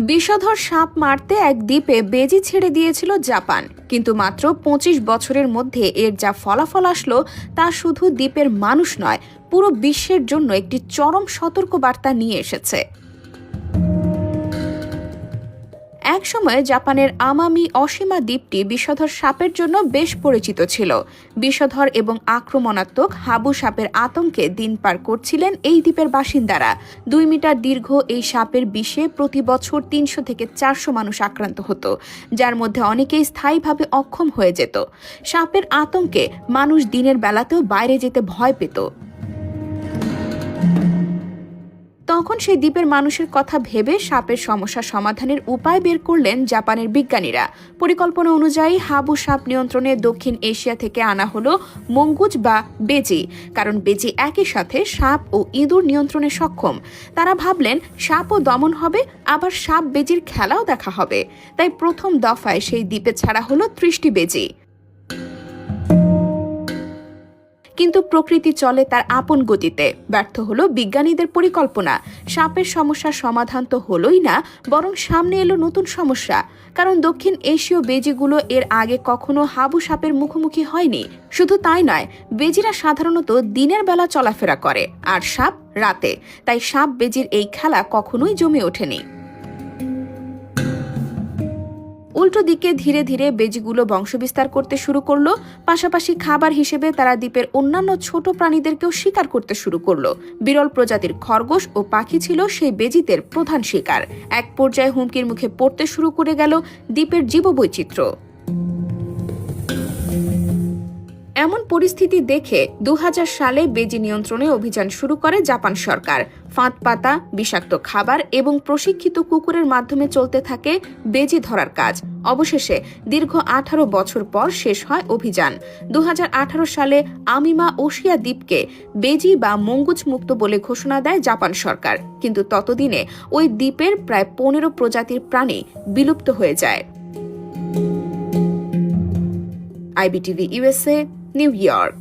বিষধর সাপ মারতে এক দ্বীপে বেজি ছেড়ে দিয়েছিল জাপান, কিন্তু মাত্র ২৫ বছরের মধ্যে এর যা ফলাফল আসলো তা শুধু দ্বীপের মানুষ নয়, পুরো বিশ্বের জন্য একটি চরম সতর্কবার্তা নিয়ে এসেছে। একসময় জাপানের আমামি অশিমা দ্বীপটি বিষধর সাপের জন্য বেশ পরিচিত ছিল। বিষধর এবং আক্রমণাত্মক হাবু সাপের আতঙ্কে দিন পার করছিলেন এই দ্বীপের বাসিন্দারা। ২ মিটার দীর্ঘ এই সাপের বিষে প্রতি বছর ৩০০ থেকে ৪০০ মানুষ আক্রান্ত হতো, যার মধ্যে অনেকেই স্থায়ীভাবে অক্ষম হয়ে যেত। সাপের আতঙ্কে মানুষ দিনের বেলাতেও বাইরে যেতে ভয় পেত। তখন সেই দ্বীপের মানুষের কথা ভেবে সাপের সমস্যা সমাধানের উপায় বের করলেন জাপানের বিজ্ঞানীরা। পরিকল্পনা অনুযায়ী হাবু সাপ নিয়ন্ত্রণে দক্ষিণ এশিয়া থেকে আনা হলো মঙ্গুজ বা বেজি, কারণ বেজি একই সাথে সাপ ও ইঁদুর নিয়ন্ত্রণে সক্ষম। তারা ভাবলেন সাপও দমন হবে, আবার সাপ বেজির খেলাও দেখা হবে। তাই প্রথম দফায় সেই দ্বীপে ছাড়া হলো ৩০টি বেজি। কিন্তু প্রকৃতি চলে তার আপন গতিতে। ব্যর্থ হলো বিজ্ঞানীদের পরিকল্পনা। সাপের সমস্যার সমাধান তো হলোই না, বরং সামনে এলো নতুন সমস্যা। কারণ দক্ষিণ এশীয় বেজিগুলো এর আগে কখনো হাবু সাপের মুখোমুখি হয়নি। শুধু তাই নয়, বেজিরা সাধারণত দিনের বেলা চলাফেরা করে আর সাপ রাতে। তাই সাপ বেজির এই খেলা কখনোই জমে ওঠেনি। উল্টো দিকে ধীরে ধীরে বেজিগুলো বংশবিস্তার করতে শুরু করলো। পাশাপাশি খাবার হিসেবে তারা দ্বীপের অন্যান্য ছোট প্রাণীদেরকেও শিকার করতে শুরু করলো। বিরল প্রজাতির খরগোশ ও পাখি ছিল সেই বেজিদের প্রধান শিকার। এক পর্যায়ে হুমকির মুখে পড়তে শুরু করে গেল দ্বীপের জীববৈচিত্র্য। এমন পরিস্থিতি দেখে ২০০০ সালে বেজি নিয়ন্ত্রণে অভিযান শুরু করে জাপান সরকার। ফাঁদ পাতা, বিষাক্ত খাবার এবং প্রশিক্ষিত কুকুরের মাধ্যমে চলতে থাকে বেজি ধরার কাজ। অবশেষে দীর্ঘ ১৮ বছর পর শেষ হয় অভিযান। ২০১৮ সালে আমিমা ওশিয়া দ্বীপকে বেজি বা মঙ্গুজ মুক্ত বলে ঘোষণা দেয় জাপান সরকার। কিন্তু ততদিনে ওই দ্বীপের প্রায় ১৫ প্রজাতির প্রাণী বিলুপ্ত হয়ে যায়। IBTV USA, New York।